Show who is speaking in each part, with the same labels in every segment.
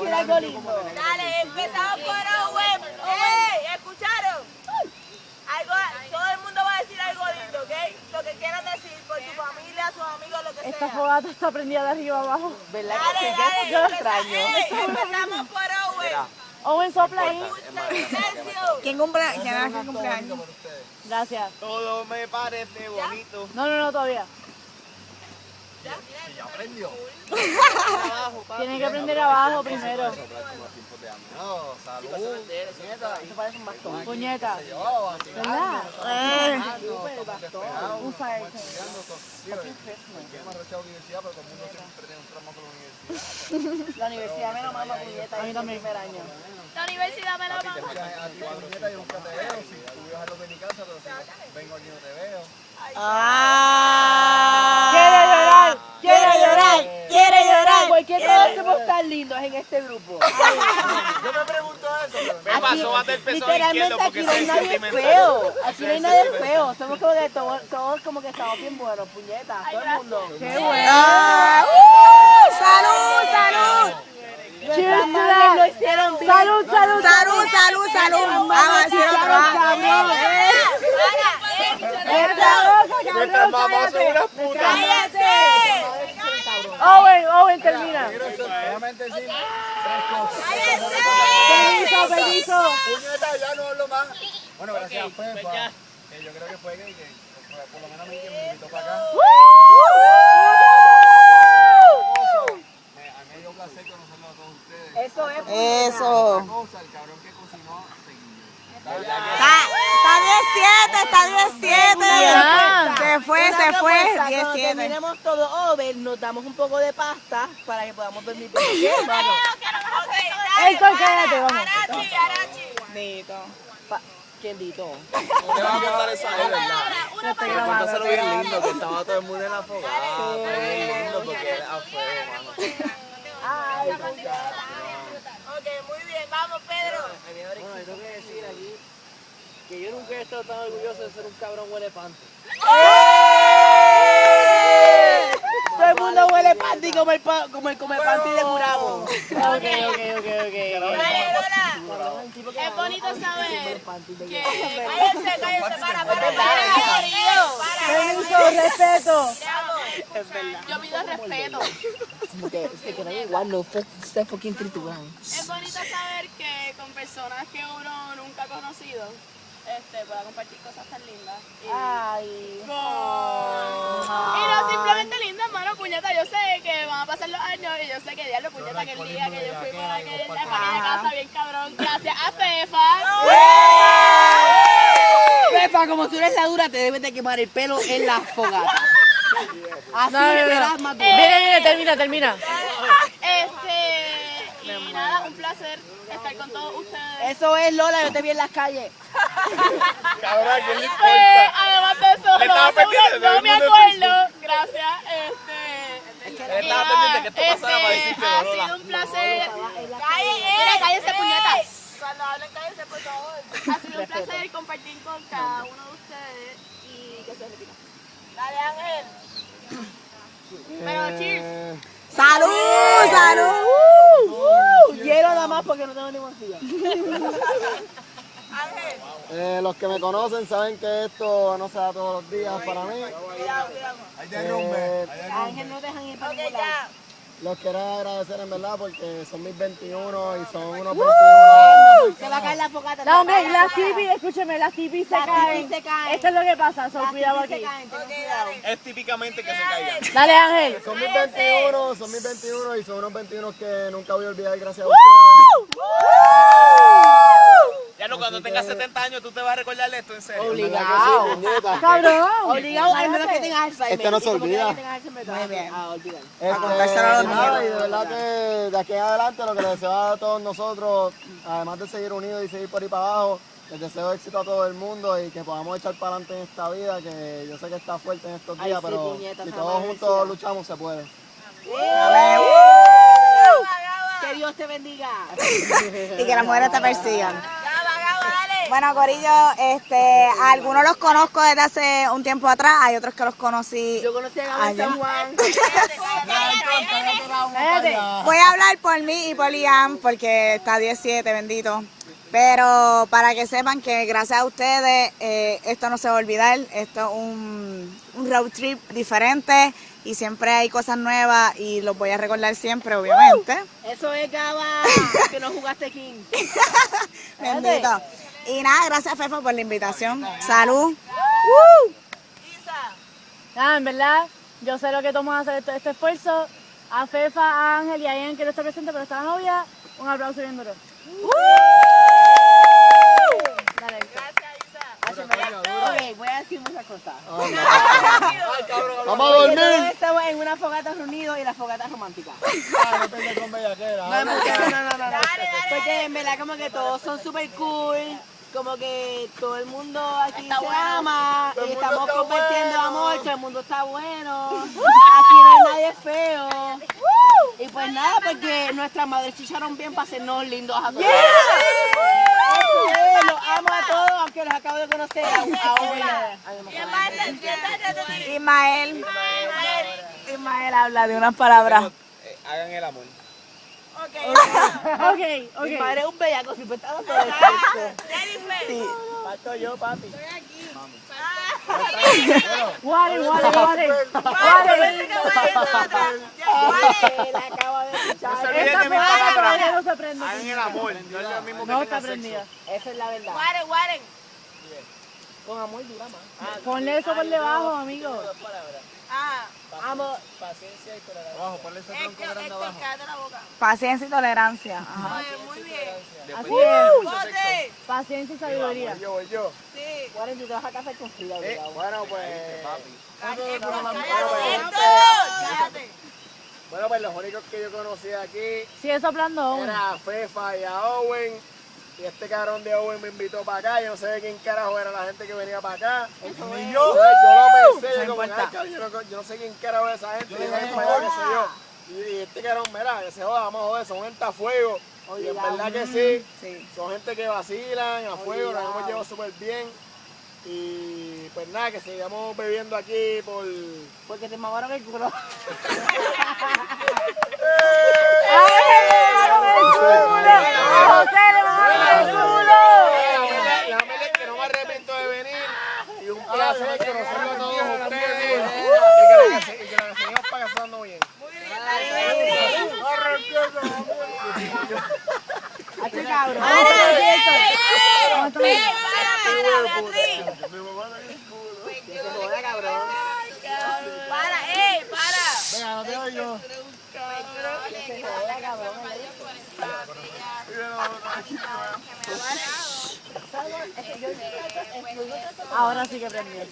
Speaker 1: decir algo lindo.
Speaker 2: Dale, empezamos por Owen. ¿Escucharon? Algo, todo el mundo va a decir algo lindo, ¿ok? Lo que quieran decir por su familia, sus amigos, lo que
Speaker 1: Esta
Speaker 2: sea.
Speaker 1: fogata está prendida de arriba abajo.
Speaker 3: ¿Verdad
Speaker 2: Dale,
Speaker 3: que sí?
Speaker 2: dale,
Speaker 3: Yo lo extraño.
Speaker 2: empezamos por Owen.
Speaker 1: Owen, sopla ahí.
Speaker 3: ¿Quién cumpleaños? ¿Quién cumpleaños?
Speaker 1: Gracias.
Speaker 4: Todo me parece bonito.
Speaker 1: No, todavía.
Speaker 4: Ya aprendió.
Speaker 1: Tienen que prender abajo primero.
Speaker 4: No, salud.
Speaker 3: Eso parece un bastón.
Speaker 1: Puñeta. ¿Verdad? Un fire.
Speaker 3: La universidad me lo mama puñeta.
Speaker 1: A mí también.
Speaker 3: Primer año.
Speaker 2: La universidad me la mama.
Speaker 4: Vengo aquí no te veo.
Speaker 1: ¡Quiere llorar! ¡Quiere llorar!
Speaker 3: quiere llorar.
Speaker 1: ¿Por qué todos somos tan lindos en este grupo?
Speaker 4: Yo me pregunto eso.
Speaker 5: Me pasó a el peso
Speaker 1: Literalmente
Speaker 5: izquierdo
Speaker 1: aquí
Speaker 5: porque
Speaker 1: no hay
Speaker 5: soy
Speaker 1: nadie
Speaker 5: sentimental.
Speaker 1: feo. Aquí no hay nadie feo. Somos como que todos como que estamos bien buenos, puñetas. Todo el mundo. ¡Qué bueno!
Speaker 3: ¡Salud, salud!
Speaker 1: Cheers to that. Lo hicieron bien. ¡Salud, salud!
Speaker 3: ¡Salud, salud, salud! Vamos a hacer otro.
Speaker 4: Nuestras mamás son unas putas.
Speaker 1: Owen, termina.
Speaker 4: Solamente decir tres cosas.
Speaker 1: Permiso.
Speaker 4: Puñeta, ya no hablo más. Bueno, gracias a Fefa. Yo creo que fue que por lo menos a mí que me invitó para acá. A mí me dio placer conocerlo a todos ustedes.
Speaker 3: Eso es. Eso.
Speaker 4: Otra cosa, el cabrón que cocinó, Seguillo.
Speaker 3: Está 17, está 17. Se fue, 17.
Speaker 1: Terminemos todo over, nos damos un poco de pasta para que podamos dormir bien. Vamos. Héctor, cállate, vamos.
Speaker 3: Dito.
Speaker 1: ¿Quién dito?
Speaker 5: No le vas a contar eso a él, ¿verdad?
Speaker 1: No estoy grabando.
Speaker 5: Cuéntaselo bien lindo, que estaba todo el mundo en la fogata. Bien lindo porque era feo, mano.
Speaker 1: Ay,
Speaker 2: Ok, muy bien, vamos Pedro.
Speaker 6: Bueno, yo tengo que decir aquí que yo nunca he estado tan orgulloso de ser un cabrón huele panty.
Speaker 1: todo el mundo huele panty como el come panty de Gurabo. Ok.
Speaker 2: Dale, Lola. Es bonito saber que... Cállense, para.
Speaker 1: Permiso, respeto.
Speaker 2: Yo pido respeto.
Speaker 3: Se quedan igual, no se fucking trituran.
Speaker 2: Es bonito saber que con personas que uno nunca ha conocido, pueda compartir cosas tan lindas.
Speaker 1: Ay.
Speaker 2: Y no simplemente lindas, hermano, puñeta. Yo sé que van a pasar los años y yo sé que diablo, puñeta, que el día que yo fui por aquella casa bien cabrón, gracias a Fefa.
Speaker 3: Pepa, como tú eres la dura, te debes de quemar el pelo en la fogata. Así serás más dura.
Speaker 1: Viene, termina.
Speaker 2: Y nada, un placer estar con todos ustedes.
Speaker 1: Eso es, Lola, yo te vi en las calles.
Speaker 4: Cabrón, ¿quién le
Speaker 2: Pues,
Speaker 4: importa?
Speaker 2: además de eso,
Speaker 5: Le estaba pendiente,
Speaker 2: no me acuerdo. Gracias.
Speaker 5: Él estaba pendiente que esto pasara para decirte,
Speaker 2: ha
Speaker 5: Lola.
Speaker 2: sido un placer. Mira, cállense, puñetas. Cuando hablen, cállense, por favor. Ha sido un placer compartir con cada uno de ustedes y que se repita. Dale, Ángel. Pero cheers.
Speaker 3: ¡Salud, salud!
Speaker 1: Hielo nada más porque no tengo ni bolsillo.
Speaker 2: Ángel.
Speaker 4: Los que me conocen saben que esto no se da todos los días para mí.
Speaker 2: Cuidado.
Speaker 4: Hay derrumbe.
Speaker 1: Ángel no dejan ir para
Speaker 2: Ok,
Speaker 1: ningún
Speaker 2: ya.
Speaker 1: lado.
Speaker 4: Los quiero agradecer en verdad porque son mis 21 y son unos 21
Speaker 1: Se va a caer la fogata.
Speaker 3: No,
Speaker 1: hombre, las tipis, escúcheme, las tipis se caen. Esto es lo que pasa, son cuidado aquí.
Speaker 5: Es típicamente que se caigan.
Speaker 1: Dale, Ángel.
Speaker 4: Son mis 21 y son unos 21 que nunca voy a olvidar gracias a ustedes.
Speaker 5: Ya no, cuando tengas 70 años tú te vas a recordar de esto, en serio.
Speaker 3: Obligado.
Speaker 1: Cabrón.
Speaker 3: Obligado, al menos que tengas Alzheimer.
Speaker 4: Este no se olvida.
Speaker 3: Muy bien.
Speaker 4: Nada, y de verdad que de aquí en adelante lo que les deseo a todos nosotros, además de seguir unidos y seguir por ahí para abajo, les deseo éxito a todo el mundo y que podamos echar para adelante en esta vida, que yo sé que está fuerte en estos días,
Speaker 1: sí,
Speaker 4: pero
Speaker 1: puñeta,
Speaker 4: si
Speaker 1: esa
Speaker 4: todos
Speaker 1: amanecida.
Speaker 4: juntos luchamos se puede.
Speaker 1: Que Dios te bendiga.
Speaker 3: Y que las mujeres te persigan.
Speaker 2: Gaba, dale.
Speaker 7: Bueno, corillo, algunos los conozco desde hace un tiempo atrás, hay otros que los conocí.
Speaker 3: Yo conocí a Gabriel San Juan.
Speaker 7: Voy a hablar por mí y por Liam, porque está 17, bendito. Pero para que sepan que gracias a ustedes, esto no se va a olvidar, esto es un road trip diferente y siempre hay cosas nuevas y los voy a recordar siempre, obviamente.
Speaker 3: Eso es Gaba, que no jugaste King.
Speaker 7: Bendito. Y nada, gracias Fefa por la invitación. Salud.
Speaker 2: Nada, en verdad, yo sé lo que tomo hacer este esfuerzo. A Fefa, a Ángel y a Ian, que no está presente, pero está la novia. Un aplauso bien duro. Dale.
Speaker 3: Ok, voy a decir muchas cosas.
Speaker 4: Vamos a dormir.
Speaker 3: Todos estamos en una fogata reunidos y la fogata es romántica.
Speaker 4: No te con bellaquera.
Speaker 3: No. Porque en verdad como que todos son super cool. Como que todo el mundo aquí se ama y estamos compartiendo amor, todo el mundo está bueno, aquí no hay nadie feo. Y pues nada, porque nuestras madres chicharon bien para hacernos lindos a todos. Los amo a todos, aunque los acabo de conocer.
Speaker 7: Ismael habla de unas palabras.
Speaker 5: Hagan el amor.
Speaker 2: Ok.
Speaker 3: Mi padre es un bellaco, siempre está dando de
Speaker 7: Sí.
Speaker 6: Falto yo, papi.
Speaker 2: Ware.
Speaker 3: Él acaba de escuchar.
Speaker 2: Esta fogata todavía no se prende.
Speaker 5: Hagan el amor. No es lo mismo que
Speaker 2: No está
Speaker 5: tengan
Speaker 2: prendida.
Speaker 3: Esa es la verdad.
Speaker 1: Guaren.
Speaker 3: Con amor dura más.
Speaker 2: Ponle eso por debajo, amigo.
Speaker 3: Amo.
Speaker 6: Paciencia y tolerancia.
Speaker 5: Abajo, ponle ese tronco grande abajo.
Speaker 1: Cállate la boca.
Speaker 7: Paciencia y tolerancia. Ajá.
Speaker 1: Muy bien.
Speaker 2: Así es.
Speaker 1: Bote.
Speaker 2: Paciencia y sabiduría.
Speaker 5: Voy yo.
Speaker 1: Sí.
Speaker 3: Warren, tú te vas a casar con Frida,
Speaker 5: Bueno, pues.
Speaker 1: Cállate.
Speaker 6: Bueno, pues los únicos que yo conocí aquí
Speaker 2: Sigue soplando aún.
Speaker 6: era a Fefa y a Owen. Y este cabrón de Owen me invitó para acá. Yo no sé de quién carajo era la gente que venía para acá.
Speaker 3: Ni
Speaker 6: Yo lo pensé, yo como, ay, cabrón, yo no sé quién carajo es esa gente. Y ven para allá, qué sé yo. Y este cabrón, mira, que se joda, vamos a joder, son gente a fuego. Y en verdad que sí, son gente que vacilan a fuego, nos hemos llevado súper bien. Y pues nada, que sigamos bebiendo aquí
Speaker 3: porque te mamaron el culo.
Speaker 6: Déjame que no me arrepiento de venir. Y un placer conocerlo a todos ustedes. Y que la seguimos pasando bien.
Speaker 3: Hace cabrón.
Speaker 1: Para.
Speaker 4: Venga, no te oigo.
Speaker 2: Ahora sí que prendió.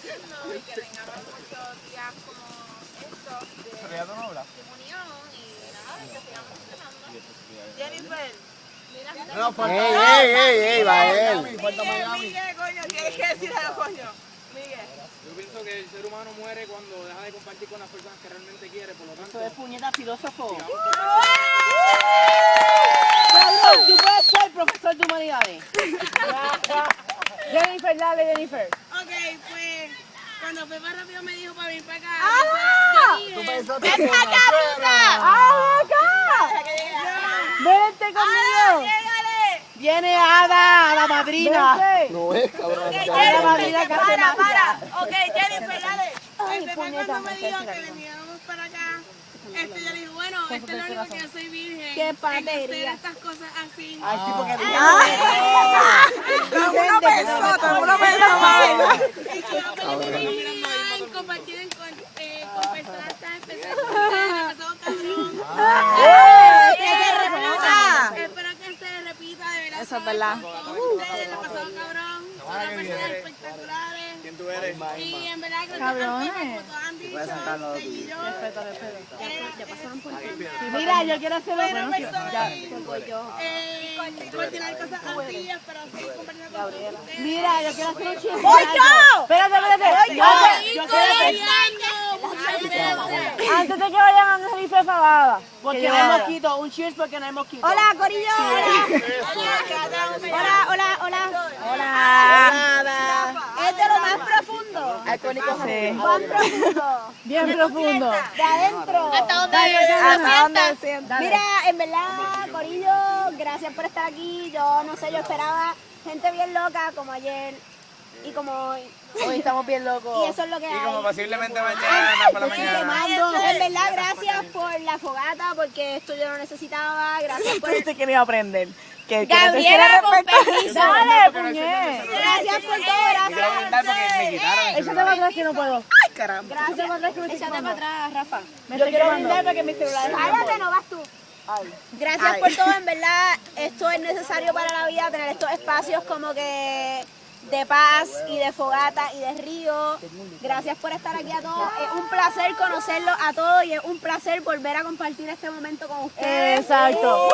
Speaker 1: Jennifer.
Speaker 4: No, falta. ¡Ey, va él!
Speaker 1: Miguel, coño, tienes que decir algo, coño. Miguel.
Speaker 8: Yo pienso que el ser humano muere cuando deja de compartir con las personas que realmente quiere, por lo tanto...
Speaker 3: Eso es puñeta filósofo.
Speaker 1: ¡Cabrón!
Speaker 3: Tú puedes ser profesor de humanidades.
Speaker 2: Jennifer, dale, Jennifer.
Speaker 1: Ok, pues cuando Pepa rápido me dijo para venir para acá.
Speaker 4: Tú pensaste
Speaker 1: ¡Ven
Speaker 4: que
Speaker 1: para acá, puta!
Speaker 2: Vente conmigo.
Speaker 1: ¡Llégale!
Speaker 3: Viene Ada, la madrina.
Speaker 2: Vente.
Speaker 4: no es, cabrón.
Speaker 1: Ok,
Speaker 3: la madrina que hace
Speaker 1: para.
Speaker 3: magia.
Speaker 1: Ok, Jennifer, dale.
Speaker 2: Ay,
Speaker 1: Pepa
Speaker 2: puñeta,
Speaker 1: cuando me
Speaker 2: me
Speaker 1: dijo
Speaker 2: estoy
Speaker 1: que viniéramos para acá, yo le dije, bueno, esto es lo único que yo soy virgen.
Speaker 3: Qué
Speaker 1: hay que hacer
Speaker 3: patería.
Speaker 1: estas cosas así.
Speaker 3: Ay, sí, porque
Speaker 7: Todo el mundo pensó mal.
Speaker 1: Y que yo aprendí a compartir con personas tan especiales como ustedes, me pasó cabrón.
Speaker 7: ¡Que se repita!
Speaker 1: Espero que se repita, de verdad.
Speaker 7: Eso es verdad.
Speaker 1: Con ustedes, la pasado cabrón. Son unas personas espectaculares.
Speaker 5: ¿Quién tú eres?
Speaker 1: Y en verdad creo que
Speaker 2: Cabrones.
Speaker 1: como todos han dicho, seguidor, ya pasaron por
Speaker 3: mira, yo quiero hacer
Speaker 1: buena
Speaker 3: otro.
Speaker 1: persona y coordinar cosas así, pero seguir compartiendo con todos ustedes.
Speaker 3: Mira, yo quiero hacer un chisme.
Speaker 7: ¡Ocho!
Speaker 2: Espérate.
Speaker 3: Yo quiero hacer.
Speaker 1: Coreando, muchachos. Antes de que vayan a una rifa de fabada.
Speaker 3: Porque no hay mosquito. Un cheers porque no hay mosquito.
Speaker 7: Hola, Corillo. Hola.
Speaker 1: Hola.
Speaker 7: Es de lo más profundo.
Speaker 1: Sí.
Speaker 7: Más profundo.
Speaker 1: Bien profundo.
Speaker 7: De adentro.
Speaker 2: Hasta donde
Speaker 7: Mira, en verdad, Corillo, gracias por estar aquí. Yo no sé, yo esperaba gente bien loca como ayer y como hoy.
Speaker 1: Hoy estamos bien locos.
Speaker 7: Y eso es lo que hay.
Speaker 5: Como posiblemente mañana, por la mañana.
Speaker 7: En verdad, gracias por la fogata, porque esto yo lo necesitaba. Gracias por...
Speaker 1: Tú te querías aprender. Que
Speaker 2: Gabriela con permiso.
Speaker 1: Dale, puñet.
Speaker 7: Gracias por todo, gracias.
Speaker 1: Échate para atrás que no puedo. Ay, caramba.
Speaker 7: Gracias.
Speaker 1: Échate para atrás que me estoy
Speaker 7: Échate para
Speaker 1: quemando.
Speaker 7: atrás, Rafa.
Speaker 1: Yo quiero brindar para que mi celular...
Speaker 7: Cállate, no vas tú. Gracias por todo, en verdad, esto es necesario para la vida, tener estos espacios como que de paz y de fogata y de río. Gracias por estar aquí a todos. Es un placer conocerlos a todos y es un placer volver a compartir este momento con ustedes.
Speaker 1: Exacto.